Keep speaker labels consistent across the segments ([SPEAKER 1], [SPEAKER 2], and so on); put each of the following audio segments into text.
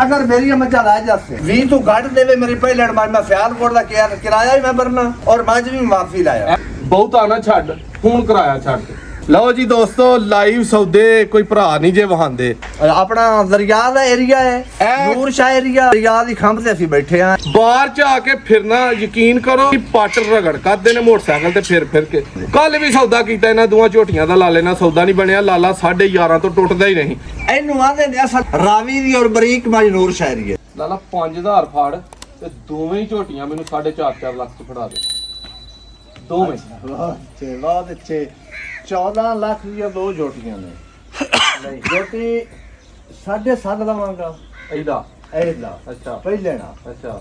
[SPEAKER 1] अगर मेरी मजा ला जासे 20 तू घट देवे मेरी पहले मैं सियालकोट का किराया ही मैं भरना और मज भी माफी लाया
[SPEAKER 2] ਬਹੁਤਾ ਨਾ ਛੱਡ ਹੁਣ ਕਿਰਾਇਆ ਛੱਡ। ਲਓ ਜੀ ਦੋਸਤੋ ਲਾਈਵ ਸੌਦੇ ਕੋਈ ਭਰਾ ਨਹੀਂ ਜੇ ਵਹਾਂਦੇ।
[SPEAKER 1] अपना दरिया का एरिया है नूर शाह एरिया दरिया की खंभ से ਅਸੀਂ बैठे हैं
[SPEAKER 2] ਬਾਹਰ ਚ ਆ ਕੇ ਫਿਰਨਾ ਯਕੀਨ ਕਰੋ ਕਿ ਪੱਟ ਰਗੜ ਕਰਦੇ ਨੇ ਮੋਟਰਸਾਈਕਲ ਤੇ ਫਿਰ ਕੇ। ਕੱਲ ਵੀ ਸੌਦਾ ਕੀਤਾ ਇਹਨਾਂ ਦੋਵਾਂ ਝੋਟੀਆਂ ਦਾ ਲਾਲੇ ਨਾਲ ਸੌਦਾ ਨਹੀਂ ਬਣਿਆ। ਲਾਲਾ 11.5 ਤੋਂ ਟੁੱਟਦਾ ਹੀ ਨਹੀਂ।
[SPEAKER 1] ਇਹਨੂੰ ਆਂਦੇ ਨੇ ਅਸਲ ਰਾਵੀ ਦੀ ਔਰ ਬਰੀਕ ਮਜ ਨੂਰ ਸ਼ਾਹ ਏਰੀਆ।
[SPEAKER 2] ਲਾਲਾ 5000 ਫੜ ਤੇ ਦੋਵੇਂ ਹੀ ਝੋਟੀਆਂ ਮੈਨੂੰ 4.5 ਲੱਖ ਚ ਫੜਾ ਦੇ ਦੋਵੇਂ।
[SPEAKER 1] ਵਾਹ ਤੇ 14 ਲੱਖ ਦੀਆਂ ਦੋ ਜੋਟੀਆਂ ਨੇ। ਨਹੀਂ ਜੋਟੀ 7.5 ਲਵਾਂਗਾ
[SPEAKER 2] ਇਹਦਾ
[SPEAKER 1] ਇਹਦਾ।
[SPEAKER 2] ਅੱਛਾ
[SPEAKER 1] ਪਹਿਲੇ ਨਾ
[SPEAKER 2] ਅੱਛਾ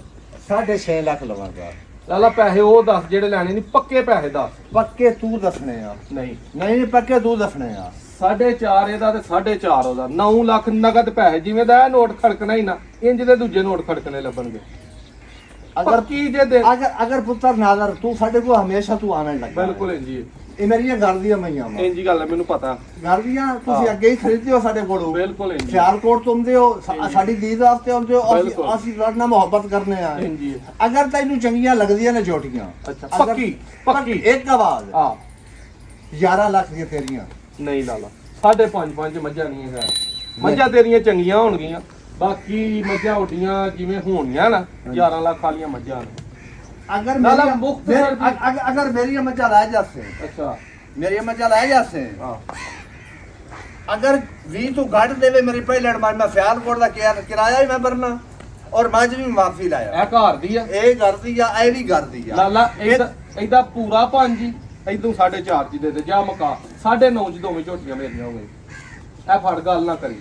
[SPEAKER 1] 6.5 ਲੱਖ ਲਵਾਂਗਾ।
[SPEAKER 2] ਲਾਲਾ ਪੈਸੇ ਉਹ ਦੱਸ ਜਿਹੜੇ ਲੈਣੇ ਨਹੀਂ ਪੱਕੇ ਪੈਸੇ ਦੱਸ।
[SPEAKER 1] ਪੱਕੇ ਤੂੰ ਦੱਸਣੇ ਆ।
[SPEAKER 2] ਨਹੀਂ
[SPEAKER 1] ਨਹੀਂ ਪੱਕੇ ਤੂੰ ਦੱਸਣੇ ਆ।
[SPEAKER 2] 4.5 ਇਹਦਾ ਤੇ 4.5 ਉਹਦਾ 9 ਲੱਖ ਨਗਦ ਪੈਸੇ ਜਿਵੇਂ ਦਾ ਇਹ ਨੋਟ ਖੜਕਣਾ ਹੀ ਨਾ ਇੰਜ ਦੇ ਦੂਜੇ ਨੋਟ ਖੜਕਣੇ ਲੱਭਣਗੇ।
[SPEAKER 1] ਅਗਰ
[SPEAKER 2] ਕੀ ਜੇ ਦੇ
[SPEAKER 1] ਅਗਰ ਪੁੱਤਰ ਨਾਜ਼ਰ ਤੂੰ ਸਾਡੇ ਕੋਲ ਹਮੇਸ਼ਾ ਤੂੰ ਆਵੇਂ ਲੱਗਾ।
[SPEAKER 2] ਬਿਲਕੁਲ ਇੰਜੀ
[SPEAKER 1] ਇਹ ਮੇਰੀਆਂ ਘਰ ਦੀਆਂ ਮਈਆਂ ਵਾ।
[SPEAKER 2] ਇੰਜੀ ਗੱਲ ਹੈ ਮੈਨੂੰ ਪਤਾ।
[SPEAKER 1] ਘਰ ਦੀਆਂ ਤੁਸੀਂ ਅੱਗੇ ਹੀ ਖਰੀਦਦੇ ਹੋ ਸਾਡੇ ਕੋਲੋਂ।
[SPEAKER 2] ਬਿਲਕੁਲ ਇੰਜੀ
[SPEAKER 1] ਸਿਆਲਕੋਟ ਤੋਂ ਆਉਂਦੇ ਹੋ ਸਾਡੀ ਦੀਦ ਵਾਸਤੇ ਆਉਂਦੇ ਹੋ।
[SPEAKER 2] ਬਿਲਕੁਲ।
[SPEAKER 1] ਅਸੀਂ ਤੁਹਾਡੇ ਨਾਲ ਮੁਹੱਬਤ ਕਰਨੇ ਆ।
[SPEAKER 2] ਇੰਜੀ
[SPEAKER 1] ਅਗਰ ਤੈਨੂੰ ਚੰਗੀਆਂ ਲੱਗਦੀਆਂ ਨੇ ਜੋਟੀਆਂ
[SPEAKER 2] ਅੱਛਾ ਪੱਕੀ
[SPEAKER 1] ਇੱਕ ਆਵਾਜ਼
[SPEAKER 2] ਆ
[SPEAKER 1] 11 ਲੱਖ ਦੀਆਂ ਤੇਰੀਆਂ।
[SPEAKER 2] ਨਹੀਂ ਲਾਲਾ 5.5 ਮੱਝਾਂ ਨਹੀਂ ਹੈ। ਮੱਝਾਂ ਤੇਰੀਆਂ ਚੰਗੀਆਂ ਹੋਣਗੀਆਂ ਬਾਕੀ ਮੱਝਾਂ ਉੱਡੀਆਂ ਜਿਵੇਂ ਹੋਣੀਆਂ ਨਾ 11 ਲੱਖ ਵਾਲੀਆਂ ਮੱਝਾਂ ਨੇ।
[SPEAKER 1] अगर
[SPEAKER 2] लाला
[SPEAKER 1] मेरी
[SPEAKER 2] मुख्तसर
[SPEAKER 1] अगर मेरी मजा ला जासे
[SPEAKER 2] अच्छा
[SPEAKER 1] मेरी मजा ला जासे
[SPEAKER 2] हाँ
[SPEAKER 1] अगर 20 तू घट देवे मेरी पहले मैं सियालकोट का किराया ही मैं भरना और मज भी माफी लाया।
[SPEAKER 2] ਇਹ ਘਰ ਦੀ ਆ
[SPEAKER 1] ਇਹ ਘਰ ਦੀ ਆ ਇਹ ਵੀ ਘਰ ਦੀ ਆ।
[SPEAKER 2] ਲਾਲਾ ਇਹਦਾ ਪੂਰਾ 5 ਹੀ ਇਦੋਂ 4.5 ਚ ਦੇ ਦੇ ਜਾ ਮਕਾ 9.5 ਚ ਦੋਵੇਂ ਝੋਟੀਆਂ ਮੇਰੀਆਂ ਹੋ ਗਈ। ਇਹ ਫੜ ਗੱਲ ਨਾ ਕਰੀ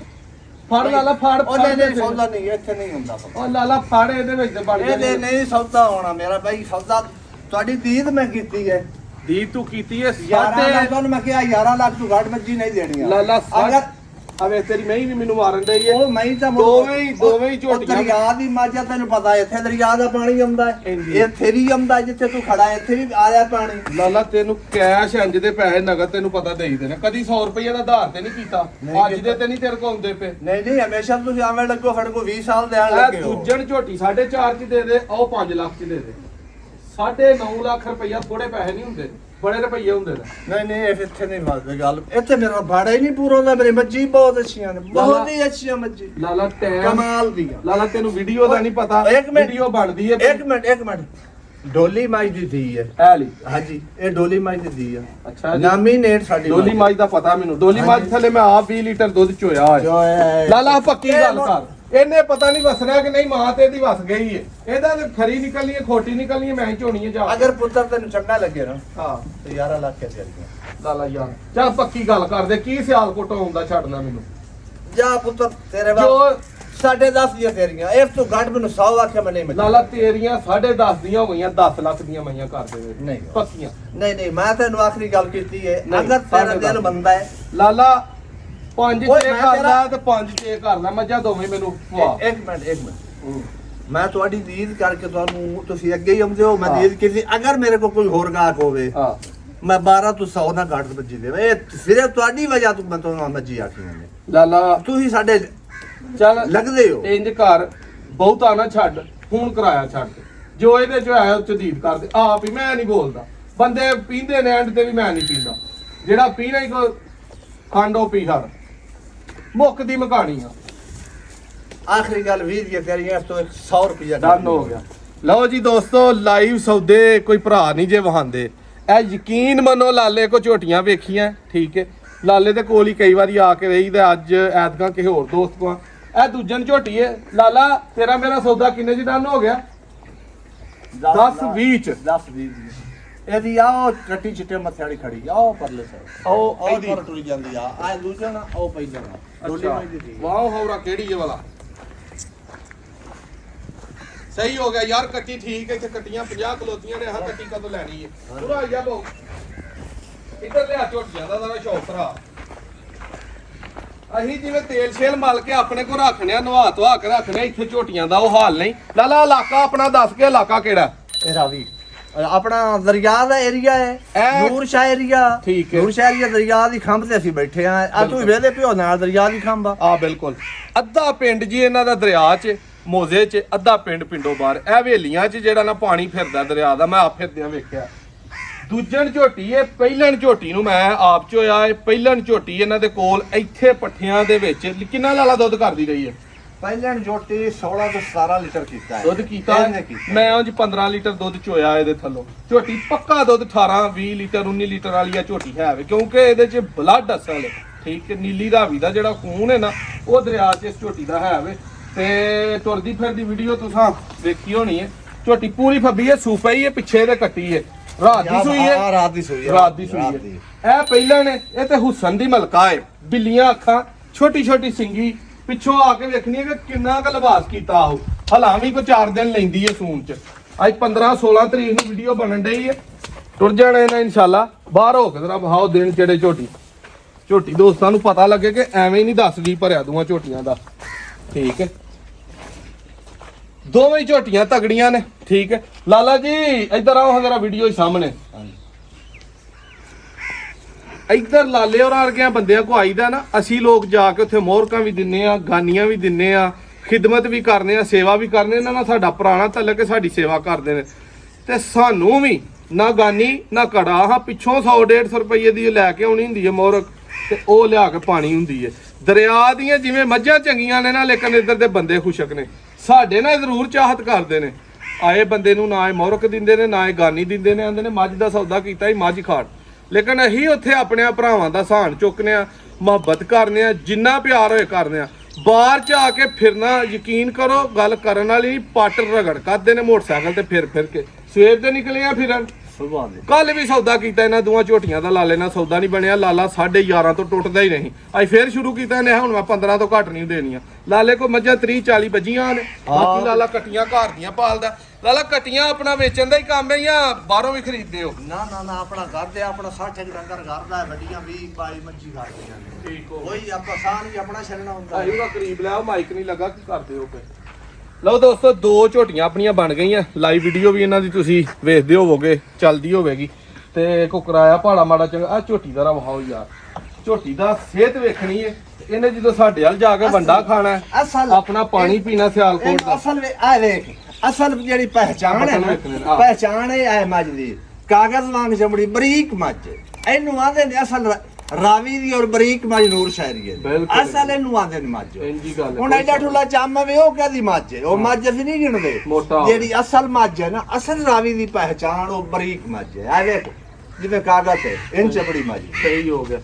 [SPEAKER 2] ਫੜ ਲਾਲਾ ਫੜ
[SPEAKER 1] ਉਹ ਨਹੀਂ ਸੌਦਾ ਨਹੀਂ ਇੱਥੇ ਨਹੀਂ ਹੁੰਦਾ
[SPEAKER 2] ਉਹ ਲਾਲਾ ਫੜ ਇਹਦੇ ਵਿੱਚ ਤੇ ਬਣ
[SPEAKER 1] ਇਹਦੇ ਨਹੀਂ ਸੌਦਾ ਹੋਣਾ ਮੇਰਾ ਭਾਈ। ਸੌਦਾ ਤੁਹਾਡੀ ਦੀਦ ਮੈਂ ਕੀਤੀ ਹੈ।
[SPEAKER 2] ਦੀ ਤੂੰ ਕੀਤੀ ਹੈ
[SPEAKER 1] 11 ਲੱਖ ਤੁਹਾਨੂੰ ਮੈਂ ਕਿਹਾ 11 ਲੱਖ ਤੂੰ ਘੱਟ ਮੱਜੀ ਨਹੀਂ ਦੇਣੀ ਆ।
[SPEAKER 2] ਲਾਲਾ
[SPEAKER 1] ਅਗਰ
[SPEAKER 2] ਅਵੇ ਤੇਰੀ ਮੈਂ ਵੀ ਮੈਨੂੰ ਮਾਰਨ ਡਈ ਹੈ।
[SPEAKER 1] ਉਹ ਮੈਂ ਤਾਂ
[SPEAKER 2] ਦੋਵੇਂ ਹੀ ਝੋਟੀਆਂ
[SPEAKER 1] ਦਰਿਆ ਦੀ ਮਾਝਾ ਤੈਨੂੰ ਪਤਾ ਹੈ ਇੱਥੇ ਦਰਿਆ ਦਾ ਪਾਣੀ ਆਉਂਦਾ ਹੈ।
[SPEAKER 2] ਇੰਜੀ।
[SPEAKER 1] ਇੱਥੇ ਵੀ ਆਉਂਦਾ ਜਿੱਥੇ ਤੂੰ ਖੜਾ ਹੈ ਇੱਥੇ ਵੀ ਆ ਰਿਹਾ ਪਾਣੀ।
[SPEAKER 2] ਲਾਲਾ ਤੈਨੂੰ ਕੈਸ਼ ਇੰਜ ਦੇ ਪੈਸੇ ਨਗਦ ਤੈਨੂੰ ਪਤਾ ਦੇਈਦੇ ਨੇ ਕਦੀ 100 ਰੁਪਏ ਦਾ ਆਧਾਰ ਤੇ ਨਹੀਂ ਕੀਤਾ। ਅੱਜ ਦੇ ਤੇ ਨਹੀਂ ਤੇਰੇ ਕੋਲ ਆਉਂਦੇ ਪਏ।
[SPEAKER 1] ਨਹੀਂ ਹਮੇਸ਼ਾ ਤੁਸੀਂ ਆਵੇਂ ਲੱਗੋ ਸਾਡੇ ਕੋਲ 20 ਸਾਲ ਦੇ ਆਣ
[SPEAKER 2] ਇਹ
[SPEAKER 1] ਲੱਗੇ ਹੋ।
[SPEAKER 2] ਦੂਜਣ ਝੋਟੀ 4.5 ਚ ਦੇ ਦੇ ਉਹ 5 ਲੱਖ ਚ ਦੇ ਦੇ। 9.5 ਲੱਖ ਰੁਪਈਆ ਥੋੜੇ ਪੈਸੇ ਨਹੀਂ ਹੁੰਦੇ ਬੜੇ ਰੁਪਈਏ ਹੁੰਦੇ ਨੇ।
[SPEAKER 1] ਨਹੀਂ ਇਹ ਇੱਥੇ ਨਹੀਂ ਵੱਜਦੀ ਗੱਲ। ਇੱਥੇ ਮੇਰਾ ਭਾੜਾ ਹੀ ਨਹੀਂ ਪੂਰਾ ਹੁੰਦਾ। ਮੇਰੀ ਮੱਝੀ ਬਹੁਤ ਅੱਛੀਆਂ ਨੇ ਬਹੁਤ ਹੀ ਅੱਛੀਆਂ ਮੱਝੀ
[SPEAKER 2] ਲਾਲਾ ਟਾਈਮ
[SPEAKER 1] ਕਮਾਲ ਦੀਆਂ।
[SPEAKER 2] ਲਾਲਾ ਤੈਨੂੰ ਵੀਡੀਓ ਦਾ ਨਹੀਂ ਪਤਾ
[SPEAKER 1] ਇੱਕ ਮਿੰਟ।
[SPEAKER 2] ਵੀਡੀਓ ਬਣਦੀ ਹੈ
[SPEAKER 1] ਇੱਕ ਮਿੰਟ ਡੋਲੀ ਮਾਈ ਦੀ ਧੀ ਹੈ।
[SPEAKER 2] ਐ ਲਈ
[SPEAKER 1] ਹਾਂਜੀ ਇਹ ਡੋਲੀ ਮਾਈ ਦੀ ਧੀ ਆ।
[SPEAKER 2] ਅੱਛਾ ਜੀ
[SPEAKER 1] ਨਾਮੀਨੇਟ ਸਾਡੀ
[SPEAKER 2] ਡੋਲੀ ਮੱਝ ਦਾ ਪਤਾ ਮੈਨੂੰ। ਡੋਲੀ ਮੱਝ ਥੱਲੇ ਮੈਂ ਆਪ 20 ਲੀਟਰ ਦੁੱਧ ਚੋਇਆ ਹੋਇਆ। ਲਾਲਾ ਪੱਕੀ ਗੱਲ ਕਰ ਇਹਨੇ ਪਤਾ ਨਹੀਂ ਵਸਣਾ ਕਿ ਨਹੀਂ ਮਾਂ ਤੇ ਇਹਦੀ ਵਸ ਗਈ ਹੈ। ਇਹਦਾ ਤੇ ਖਰੀ ਨਿਕਲਣੀ ਹੈ ਖੋਟੀ ਨਿਕਲਣੀ ਹੈ ਮੈਂ ਹੀ ਝੋਣੀ ਹੈ ਜਾ।
[SPEAKER 1] ਅਗਰ ਪੁੱਤਰ ਤੈਨੂੰ ਚੰਗਾ ਲੱਗੇ ਨਾ
[SPEAKER 2] ਹਾਂ
[SPEAKER 1] ਤੇ 11 ਲੱਖ ਕੇ ਦੇਣਗੇ।
[SPEAKER 2] ਲਾਲਾ ਯਾਰ ਚੱਲ ਪੱਕੀ ਗੱਲ ਕਰਦੇ ਕੀ ਸਿਆਲਕੋਟ ਆਉਂਦਾ ਛੱਡਣਾ ਮੈਨੂੰ
[SPEAKER 1] ਜਾ ਪੁੱਤਰ ਤੇਰੇ
[SPEAKER 2] ਜੋ
[SPEAKER 1] 10.5 ਦੀਆਂ ਤੇਰੀਆਂ ਇਹ ਤੋਂ ਘੱਟ ਮੈਨੂੰ 100 ਆਖਿਆ ਮੈਂ ਨਹੀਂ ਮੰਨਦਾ।
[SPEAKER 2] ਲਾਲਾ ਤੇਰੀਆਂ 10.5 ਦੀਆਂ ਹੋ ਗਈਆਂ 10 ਲੱਖ ਦੀਆਂ ਮਈਆਂ ਕਰ ਦੇਵੇ
[SPEAKER 1] ਨਹੀਂ
[SPEAKER 2] ਪੱਕੀਆਂ।
[SPEAKER 1] ਨਹੀਂ ਮੈਂ ਤੈਨੂੰ ਆਖਰੀ ਗੱਲ ਕੀਤੀ ਹੈ।
[SPEAKER 2] ਨਹੀਂ,
[SPEAKER 1] ਅਗਰ ਤੇਰਾ
[SPEAKER 2] ਸਾਡੇ
[SPEAKER 1] ਦਿਲ
[SPEAKER 2] ਦੱਸ।
[SPEAKER 1] ਮੰਨਦਾ ਹੈ
[SPEAKER 2] ਲਾਲਾ 5
[SPEAKER 1] ਓਏ,
[SPEAKER 2] 6
[SPEAKER 1] ਮੈਂ
[SPEAKER 2] ਕਰ
[SPEAKER 1] ਤੇਰਾ-
[SPEAKER 2] ਲੈ ਤੇ 5 6 ਕਰ ਲੈ ਮੱਝਾਂ ਦੋਵੇਂ ਮੈਨੂੰ ਵਾਹ
[SPEAKER 1] ਇੱਕ ਮਿੰਟ ਮੈਂ ਤੁਹਾਡੀ ਦੀਦ ਕਰਕੇ ਤੁਹਾਨੂੰ ਤੁਸੀਂ ਅੱਗੇ ਹੀ ਆਉਂਦੇ ਹੋ। ਮੈਂ
[SPEAKER 2] ਹਾਂ।
[SPEAKER 1] ਦੀਦ ਕੀਤੀ ਅਗਰ ਮੇਰੇ ਕੋਲ ਕੋਈ ਹੋਰ ਗਾਹਕ ਹੋਵੇ
[SPEAKER 2] ਹਾਂ
[SPEAKER 1] ਮੈਂ 12 ਤੋਂ 100 ਨਾ ਘੱਟ ਮੱਜੀ ਦੇਵੇ। ਇਹ ਸਿਰਫ ਤੁਹਾਡੀ ਵਜ੍ਹਾ ਤੋਂ ਮੈਂ ਤੁਹਾਨੂੰ ਮੱਜੀ ਆਖੀ ਨੇ।
[SPEAKER 2] ਲਾਲਾ
[SPEAKER 1] ਤੁਸੀਂ ਸਾਡੇ
[SPEAKER 2] ਚੱਲ
[SPEAKER 1] ਲੱਗਦੇ ਹੋ।
[SPEAKER 2] ਇੰਜ ਕਰ ਬਹੁਤਾ ਨਾ ਛੱਡ ਹੁਣ ਕਿਰਾਇਆ ਛੱਡ ਜੋ ਇਹਦੇ ਚ ਆਇਆ ਉਹ ਚ ਦੀਦ ਕਰ ਦੇ ਆਪ ਹੀ ਮੈਂ ਨਹੀਂ ਬੋਲਦਾ। ਬੰਦੇ ਪੀਂਦੇ ਨੇ ਐਂਡ ਤੇ ਵੀ ਮੈਂ ਨਹੀਂ ਪੀਂਦਾ। ਜਿਹੜਾ ਪੀਣਾ ਹੀ ਕੋ ਖੰਡ ਉਹ ਪੀ ਹਰ ਮੁੱਕ ਦੀ ਮਕਾਣੀ ਆ।
[SPEAKER 1] ਆਖਰੀ ਗੱਲ 20 ਦੀਆਂ ਤੇਰੀਆਂ ਇਸ ਤੋਂ 100 ਰੁਪਇਆ
[SPEAKER 2] ਡਨ ਹੋ ਗਿਆ। ਲਓ ਜੀ ਦੋਸਤੋ ਲਾਈਵ ਸੌਦੇ ਕੋਈ ਭਰਾ ਨਹੀਂ ਜੇ ਵਹਾਂਦੇ। ਇਹ ਯਕੀਨ ਮੰਨੋ ਲਾਲੇ ਕੋ ਝੋਟੀਆਂ ਵੇਖੀਆਂ ਠੀਕ ਹੈ। ਲਾਲੇ ਦੇ ਕੋਲ ਹੀ ਕਈ ਵਾਰੀ ਆ ਕੇ ਰਹੀ ਤੇ ਅੱਜ ਐਤਕਾਂ ਕਿਸੇ ਹੋਰ ਦੋਸਤ ਕੋ ਇਹ ਦੂਜਨ ਝੋਟੀ ਹੈ। ਲਾਲਾ ਤੇਰਾ ਮੇਰਾ ਸੌਦਾ ਕਿੰਨੇ ਚ ਡਨ ਹੋ ਗਿਆ? 10-20 ਚ
[SPEAKER 1] 10-20 ਇਹਦੀ ਆਓ ਕੱਟੀ ਚਿੱਟੇ ਮੱਥੇ ਵਾਲੀ ਖੜੀ ਆਓ ਪਰਲੇ ਸਾਈਡ
[SPEAKER 2] ਉਹ ਇਹਦੀ
[SPEAKER 1] ਪਰ ਟੁਰੀ ਜਾਂਦੀ ਆ ਦੂਜਾ ਨਾ ਉਹ ਪਈ ਜਾਣਾ ਡੋਲੀ
[SPEAKER 2] ਅੱਛਾ
[SPEAKER 1] ਮਾਈ ਦੀ
[SPEAKER 2] ਵਾਹ ਹੌਰਾ ਕਿਹੜੀ ਇਹ ਵਾਲਾ ਸਹੀ ਹੋ ਗਿਆ ਯਾਰ ਕੱਟੀ ਠੀਕ ਹੈ। ਇੱਥੇ ਕੱਟੀਆਂ 50 ਕਿਲੋਤੀਆਂ ਨੇ ਆਹ ਕੱਟੀ ਕਦੋਂ ਲੈਣੀ ਹੈ ਪੂਰਾ ਆਇਆ ਬੋ ਇੱਧਰ ਲਿਆ ਝੋਟੀਆਂ ਦਾ ਜ਼ਰਾ ਸ਼ੌਕ ਭਰਾ। ਅਸੀਂ ਜਿਵੇਂ ਤੇਲ ਛੇਲ ਮਲ ਕੇ ਆਪਣੇ ਕੋਲ ਰੱਖਨੇ ਆ ਨਵਾ ਧਵਾ ਕੇ ਰੱਖਨੇ ਇੱਥੇ ਝੋਟੀਆਂ ਦਾ ਉਹ ਹਾਲ ਨਹੀਂ। ਲਾਲਾ ਇਲਾਕਾ ਆਪਣਾ ਦੱਸ ਕੇ ਇਲਾਕਾ ਕਿਹੜਾ?
[SPEAKER 1] ਇਹ ਰਾਵੀ ਆਪਣਾ ਦਰਿਆ ਦਾ ਏਰੀਆ ਹੈ, ਨੂਰ ਸ਼ਾਹ ਏਰੀਆ।
[SPEAKER 2] ਠੀਕ ਹੈ।
[SPEAKER 1] ਨੂਰ ਸ਼ਾਹ ਏਰੀਆ ਦਰਿਆ ਦੀ ਖੰਭ ਤੇ ਅਸੀਂ ਬੈਠੇ ਆ। ਆ ਤੂੰ ਵੇਲੇ ਪਿਓ ਨਾਲ ਦਰਿਆ ਦੀ ਖੰਭ ਆ।
[SPEAKER 2] ਬਿਲਕੁਲ ਅੱਧਾ ਪਿੰਡ ਜੀ ਇਹਨਾਂ ਦਾ ਦਰਿਆ 'ਚ ਮੋਜ਼ੇ 'ਚ, ਅੱਧਾ ਪਿੰਡ ਪਿੰਡੋਂ ਬਾਹਰ। ਇਹ ਹਵੇਲੀਆਂ 'ਚ ਜਿਹੜਾ ਨਾ ਪਾਣੀ ਫਿਰਦਾ ਦਰਿਆ ਦਾ, ਮੈਂ ਆਪ ਫਿਰਦਿਆਂ ਵੇਖਿਆ। ਦੂਜਣ ਝੋਟੀ ਇਹ ਪਹਿਲਣ ਝੋਟੀ ਨੂੰ ਮੈਂ ਆਪ ਚੋਇਆ। ਇਹ ਪਹਿਲਣ ਝੋਟੀ ਇਹਨਾਂ ਦੇ ਕੋਲ ਇੱਥੇ ਪੱਠਿਆਂ ਦੇ ਵਿੱਚ ਕਿੰਨਾ ਲਾਲਾ ਦੁੱਧ ਕਰਦੀ ਰਹੀ ਹੈ?
[SPEAKER 1] ਪਹਿਲਣ ਝੋਟੀ 16 ਤੋਂ 17 ਲੀਟਰ ਕੀਤਾ ਹੈ।
[SPEAKER 2] ਦੁੱਧ ਕੀਤਾ
[SPEAKER 1] ਇਹਨੇ ਕੀਤਾ।
[SPEAKER 2] ਮੈਂ ਉਂਝ 15 ਲੀਟਰ ਦੁੱਧ ਚੋਇਆ ਇਹਦੇ ਥੱਲੋਂ। ਝੋਟੀ ਪੱਕਾ ਦੁੱਧ 18 20 ਲੀਟਰ 19 ਲੀਟਰ ਵਾਲੀ ਆ ਝੋਟੀ ਹੈ ਵੇ, ਕਿਉਂਕਿ ਇਹਦੇ 'ਚ ਬਲੱਡ ਅਸਲ ਹੈ। ਠੀਕ ਹੈ, ਨੀਲੀ ਰਾਵੀ ਦਾ ਜਿਹੜਾ ਖੂਨ ਹੈ ਨਾ ਉਹ ਦਰਿਆ 'ਚ ਇਸ ਝੋਟੀ ਦਾ ਹੈ ਵੇ। ਤੇ ਤੁਰਦੀ ਫਿਰਦੀ ਵੀਡੀਓ ਤੁਸੀਂ ਵੇਖੀ ਹੋਣੀ ਹੈ। ਝੋਟੀ ਪੂਰੀ ਫੱਬੀ ਹੈ, ਸੂਪਾ ਹੀ ਹੈ, ਪਿੱਛੇ ਦੇ ਕੱਟੀ ਹੈ, ਰਾਤ ਦੀ ਸੂਈ ਹੈ।
[SPEAKER 1] ਰਾਤ ਦੀ ਸੂਈ ਹੈ।
[SPEAKER 2] ਰਾਤ ਦੀ ਸੂਈ ਹੈ। ਇਹ ਪਹਿਲਾਂ ਨੇ, ਇਹ ਤੇ ਹੁਸਨ ਦੀ ਮਲਕਾ ਹੈ। ਬਿੱਲੀਆਂ ਅੱਖਾਂ, ਛੋਟੀ ਛੋਟੀ ਸਿੰਗੀ, ਪਿੱਛੋਂ ਆ ਕੇ ਵੇਖਣੀ ਹੈ ਕਿ ਕਿੰਨਾ ਕੁ ਲਿਬਾਸ ਕੀਤਾ ਉਹ। ਹਲਾਂ ਵੀ ਕੋਈ 4 ਦਿਨ ਲੈਂਦੀ ਹੈ ਸੂਣ ਚ। ਅੱਜ 15 16 ਤਰੀਕ ਨੂੰ ਵੀਡੀਓ ਬਣਨ ਡਈ ਹੈ। ਟੁਰ ਜਾਣਾ ਇਹਨਾਂ ਇਨਸ਼ਾਅੱਲਾ। ਬਾਹਰ ਹੋ ਕੇ ਜ਼ਰਾ ਵਹਾਓ ਦਿਨ ਜਿਹੜੇ ਝੋਟੀ ਦੋਸਤਾਂ ਨੂੰ ਪਤਾ ਲੱਗੇ ਕਿ ਐਵੇਂ ਹੀ ਨਹੀਂ ਦੱਸ ਗਈ ਭਰਿਆ ਦੂਆਂ ਝੋਟੀਆਂ ਦਾ। ਠੀਕ ਹੈ, ਦੋਵੇਂ ਝੋਟੀਆਂ ਤਗੜੀਆਂ ਨੇ। ਠੀਕ ਹੈ ਲਾਲਾ ਜੀ, ਇੱਧਰ ਆਓ ਜਰਾ ਵੀਡੀਓ ਸਾਹਮਣੇ। ਇੱਧਰ ਲਾਲੇ ਔਰ ਵਰਗਿਆਂ ਬੰਦਿਆਂ ਕੋ ਆਈਦਾ ਨਾ, ਅਸੀਂ ਲੋਕ ਜਾ ਕੇ ਉੱਥੇ ਮੋਹਰਕਾਂ ਵੀ ਦਿੰਨੇ ਆ, ਗਾਨੀਆਂ ਵੀ ਦਿੰਨੇ ਆ, ਖਿਦਮਤ ਵੀ ਕਰਨੇ ਆ, ਸੇਵਾ ਵੀ ਕਰਨੇ। ਇਹਨਾਂ ਨਾਲ ਸਾਡਾ ਪੁਰਾਣਾ ਤਲਕ ਹੈ, ਸਾਡੀ ਸੇਵਾ ਕਰਦੇ ਨੇ। ਤੇ ਸਾਨੂੰ ਵੀ ਨਾ ਗਾਨੀ ਨਾ ਕੜਾ, ਹਾਂ ਪਿੱਛੋਂ 100-150 ਰੁਪਏ ਦੀ ਲੈ ਕੇ ਆਉਣੀ ਹੁੰਦੀ ਹੈ ਮੋਹਰਕ, ਤੇ ਉਹ ਲਿਆ ਕੇ ਪਾਣੀ ਹੁੰਦੀ ਹੈ। ਦਰਿਆ ਦੀਆਂ ਜਿਵੇਂ ਮੱਝਾਂ ਚੰਗੀਆਂ ਨੇ ਨਾ, ਲੇਕਿਨ ਇੱਧਰ ਦੇ ਬੰਦੇ ਖੁਸ਼ਕ ਨੇ। ਸਾਡੇ ਨਾਲ ਜ਼ਰੂਰ ਚਾਹਤ ਕਰਦੇ ਨੇ। ਆਏ ਬੰਦੇ ਨੂੰ ਨਾ ਇਹ ਮੋਹਰਕ ਦਿੰਦੇ ਨੇ, ਨਾ ਇਹ ਗਾਨੀ ਦਿੰਦੇ ਨੇ। ਆਂਦੇ ਨੇ ਮੱਝ ਦਾ ਸੌਦਾ ਕੀਤਾ ਹੀ ਮੱਝ ਖਾੜ। ਲੇਕਿਨ ਅਸੀਂ ਉੱਥੇ ਆਪਣੇ ਭਰਾਵਾਂ ਦਾ ਸਹਾਨ ਚੁੱਕਨੇ ਆ, ਮੁਹੱਬਤ ਕਰਨੇ ਆ, ਜਿੰਨਾ ਪਿਆਰ ਹੋਏ ਕਰਨੇ ਆ। ਬਾਹਰ ਚ ਆ ਕੇ ਫਿਰਨਾ, ਯਕੀਨ ਕਰੋ ਗੱਲ ਕਰਨ ਵਾਲੀ, ਪੱਟ ਰਗੜ ਕਰਦੇ ਨੇ ਮੋਟਰਸਾਈਕਲ ਤੇ ਫਿਰ ਕੇ। ਸਵੇਰ ਤੇ ਨਿਕਲੇ ਆ ਫਿਰਨ। ਕੱਲ ਵੀ ਸੌਦਾ ਕੀਤਾ ਇਹਨਾਂ ਦੋਵਾਂ ਝੋਟੀਆਂ ਦਾ, ਲਾਲੇ ਨਾਲ ਸੌਦਾ ਨਹੀਂ ਬਣਿਆ। ਲਾਲਾ 11.5 ਤੋਂ ਟੁੱਟਦਾ ਹੀ ਨਹੀਂ। ਅੱਜ ਫੇਰ ਸ਼ੁਰੂ ਕੀਤਾ ਨੇ, ਹੁਣ ਮੈਂ 15 ਤੋਂ ਘੱਟ ਨਹੀਂ ਦੇਣੀਆਂ। ਲਾਲੇ ਕੋ ਮੱਝਾਂ 30-40 ਵੱਜੀਆਂ ਨੇ। ਬਾਕੀ ਲਾਲਾ ਕੱਟੀਆਂ ਘਰ ਦੀਆਂ ਪਾਲਦਾ। ਲਾਲਾ ਕੱਟੀਆਂ ਆਪਣਾ ਵੇਚਣ ਦਾ ਹੀ ਕੰਮ ਹੈ ਜਾਂ ਬਾਹਰੋਂ ਵੀ ਖਰੀਦਦੇ ਹੋ?
[SPEAKER 1] ਨਾ ਆਪਣਾ ਕਰਦੇ ਆ। ਆਪਣਾ 60 ਡੰਗਰ ਕਰਦਾ, ਵੱਡੀਆਂ 20-22 ਮੱਝੀ ਕਰਦੀਆਂ ਨੇ।
[SPEAKER 2] ਠੀਕ ਹੋ,
[SPEAKER 1] ਕੋਈ ਆਪਾਂ ਸਾਨ ਵੀ ਆਪਣਾ ਛੱਡਣਾ ਹੁੰਦਾ।
[SPEAKER 2] ਆਹੀ ਉਹਦਾ ਕਰੀਬ ਲਿਆ, ਮਾਈਕ ਨਹੀਂ ਲੱਗਾ, ਕੀ ਕਰਦੇ ਹੋ ਪਏ? ਲਓ ਦੋਸਤੋ, 2 ਝੋਟੀਆਂ ਆਪਣੀਆਂ ਬਣ ਗਈਆਂ। ਲਾਈਵ ਵੀਡੀਓ ਵੀ ਇਹਨਾਂ ਦੀ ਤੁਸੀਂ ਵੇਖਦੇ ਹੋਵੋਗੇ, ਚੱਲਦੀ ਹੋਵੇਗੀ। ਤੇ ਕੋ ਕਿਰਾਇਆ ਭਾੜਾ ਮਾੜਾ ਚੰਗਾ। ਆ ਝੋਟੀ ਦਾ ਰਵਾਓ ਯਾਰ, ਝੋਟੀ ਦਾ ਸਿਹਤ ਵੇਖਣੀ ਹੈ। ਇਹਨੇ ਜਦੋਂ ਸਾਡੇ ਵੱਲ ਜਾ ਕੇ ਵੰਡਾ ਖਾਣਾ ਹੈ, ਆਪਣਾ ਪਾਣੀ ਪੀਣਾ ਸਿਆਲਕੋਟ ਦਾ।
[SPEAKER 1] ਅਸਲ ਵਿੱਚ ਆ ਵੇਖ, ਅਸਲ ਜਿਹੜੀ ਪਹਿਚਾਣ ਹੈ ਨਾ, ਪਹਿਚਾਣ ਹੈ ਮੱਝ ਦੀ। ਕਾਗਜ਼ ਵਾਂਗ ਚਮੜੀ, ਬਰੀਕ ਮੱਝ। ਇਹਨੂੰ ਆਂਦੇ ਨੇ ਅਸਲ ਰਾਵੀ ਦੀ ਔਰ ਬਰੀਕ ਮੱਝ ਨੂਰ ਸ਼ਹਿਰੀ ਹੈ। ਅਸਲ ਇਹਨੂੰ ਆਂਦੇ ਨੇ ਮੱਝ। ਹੁਣ ਐਡਾ ਠੁੱਲਾ ਚੰਮ ਵੇ, ਉਹ ਕਹਦੀ ਮੱਝ ਹੈ। ਉਹ ਮੱਝ ਅਸੀਂ ਨਹੀਂ ਗਿਣਦੇ। ਜਿਹੜੀ ਅਸਲ ਮੱਝ ਹੈ ਨਾ, ਅਸਲ ਰਾਵੀ ਦੀ ਪਹਿਚਾਣ ਉਹ ਬਰੀਕ ਮੱਝ ਹੈ। ਆ ਵੇਖ ਜਿਵੇਂ ਕਾਗਜ਼ ਹੈ, ਇੰਨ ਚਮੜੀ ਮੱਝ।
[SPEAKER 2] ਸਹੀ ਹੋ ਗਿਆ।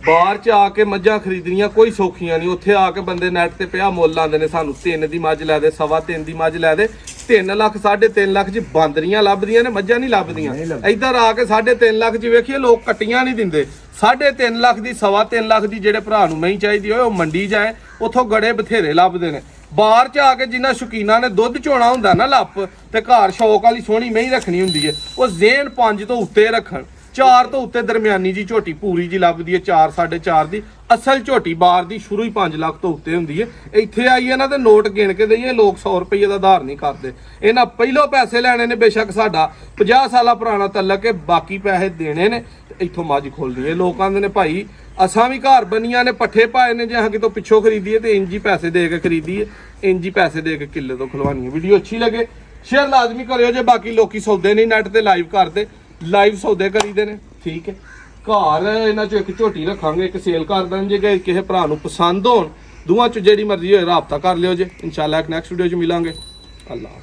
[SPEAKER 2] ਬਾਹਰ ਚ ਆ ਕੇ ਮੱਝਾਂ ਖਰੀਦਣੀਆਂ ਕੋਈ ਸੌਖੀਆਂ ਨਹੀਂ। ਉੱਥੇ ਆ ਕੇ ਬੰਦੇ ਨੈਟ ਤੇ ਪਿਆ ਮੁੱਲ ਲਾਉਂਦੇ ਨੇ, ਸਾਨੂੰ 3 ਦੀ ਮੱਝ ਲੈ ਦੇ, 3.25 ਦੀ ਮੱਝ ਲੈ ਦੇ। 3 ਲੱਖ 3.5 ਲੱਖ ਚ ਬਾਂਦਰੀਆਂ ਲੱਭਦੀਆਂ ਨੇ, ਮੱਝਾਂ ਨਹੀਂ ਲੱਭਦੀਆਂ। ਇੱਧਰ ਆ ਕੇ 3.5 ਲੱਖ ਚ ਵੇਖੀਏ ਲੋਕ ਕੱਟੀਆਂ ਨਹੀਂ ਦਿੰਦੇ। 3.5 ਲੱਖ ਦੀ 3.25 ਲੱਖ ਦੀ ਜਿਹੜੇ ਭਰਾ ਨੂੰ ਨਹੀਂ ਚਾਹੀਦੀ ਹੋਏ, ਉਹ ਮੰਡੀ ਜਾਏ, ਉੱਥੋਂ ਗੜੇ ਬਥੇਰੇ ਲੱਭਦੇ ਨੇ। ਬਾਹਰ ਚ ਆ ਕੇ ਜਿੰਨਾ ਸ਼ੌਕੀਨਾਂ ਨੇ ਦੁੱਧ ਚੋਣਾ ਹੁੰਦਾ ਨਾ ਲੱਪ, ਤੇ ਘਰ ਸ਼ੌਕ ਵਾਲੀ ਸੋਹਣੀ ਮਹੀਂ ਰੱਖਣੀ ਹੁੰਦੀ ਹੈ, ਉਹ ਜ਼ੇਨ 5 ਤੋਂ ਉੱਤੇ ਰੱਖਣ। 4 ਤੋਂ ਉੱਤੇ ਦਰਮਿਆਨੀ ਜੀ ਝੋਟੀ ਪੂਰੀ ਜੀ ਲੱਭਦੀ ਹੈ, 4-4.5 ਦੀ। ਅਸਲ ਝੋਟੀ ਬਾਹਰ ਦੀ ਸ਼ੁਰੂ ਹੀ 5 ਲੱਖ ਤੋਂ ਉੱਤੇ ਹੁੰਦੀ ਹੈ। ਇੱਥੇ ਆਈਏ ਨਾ ਤੇ ਨੋਟ ਗਿਣ ਕੇ ਦਈਏ, ਲੋਕ 100 ਰੁਪਏ ਦਾ ਆਧਾਰ ਨਹੀਂ ਕਰਦੇ। ਇਹਨਾਂ ਪਹਿਲੋਂ ਪੈਸੇ ਲੈਣੇ ਨੇ। ਬੇਸ਼ੱਕ ਸਾਡਾ 50 ਸਾਲਾ ਪੁਰਾਣਾ ਤਲਕ ਹੈ, ਬਾਕੀ ਪੈਸੇ ਦੇਣੇ ਨੇ ਤੇ ਇੱਥੋਂ ਮੱਝ ਖੋਲਣੀ ਹੈ। ਲੋਕਾਂ ਦੇ ਨੇ ਭਾਈ ਅਸਾਂ ਵੀ ਘਰ ਬਣੀਆਂ ਨੇ, ਪੱਠੇ ਪਾਏ ਨੇ, ਜੇ ਹਾਂ ਕਿਤੋਂ ਪਿੱਛੋਂ ਖਰੀਦੀਏ ਤੇ ਇੰਜੀ ਪੈਸੇ ਦੇ ਕੇ ਖਰੀਦੀਏ, ਇੰਜੀ ਪੈਸੇ ਦੇ ਕੇ ਕਿੱਲੇ ਤੋਂ ਖਲਵਾਉਣੀ ਹੈ। ਵੀਡੀਓ ਅੱਛੀ ਲੱਗੇ ਸ਼ੇਅਰ ਲਾਜ਼ਮੀ ਕਰਿਓ। ਜੇ ਬਾਕੀ ਲੋਕੀ ਸੌਦੇ ਨਹੀਂ ਨੈਟ ਤੇ ਲਾਈਵ ਕਰਦੇ, ਲਾਈਵ ਸੌਦੇ ਕਰੀਦੇ ਨੇ। ਠੀਕ ਹੈ, ਘਰ ਇਹਨਾਂ ਚੋਂ ਇੱਕ ਝੋਟੀ ਰੱਖਾਂਗੇ, ਇੱਕ ਸੇਲ ਕਰ ਦਾਂਗੇ। ਜੇ ਕਿਸੇ ਭਰਾ ਨੂੰ ਪਸੰਦ ਹੋਣ, ਦੋਵਾਂ ਚੋਂ ਜਿਹੜੀ ਮਰਜ਼ੀ ਹੋਏ ਰਾਬਤਾ ਕਰ ਲਿਓ ਜੇ। ਇਨਸ਼ਾਅੱਲਾ ਇੱਕ ਨੈਕਸਟ ਵੀਡੀਓ 'ਚ ਮਿਲਾਂਗੇ। ਅੱਲਾਹ।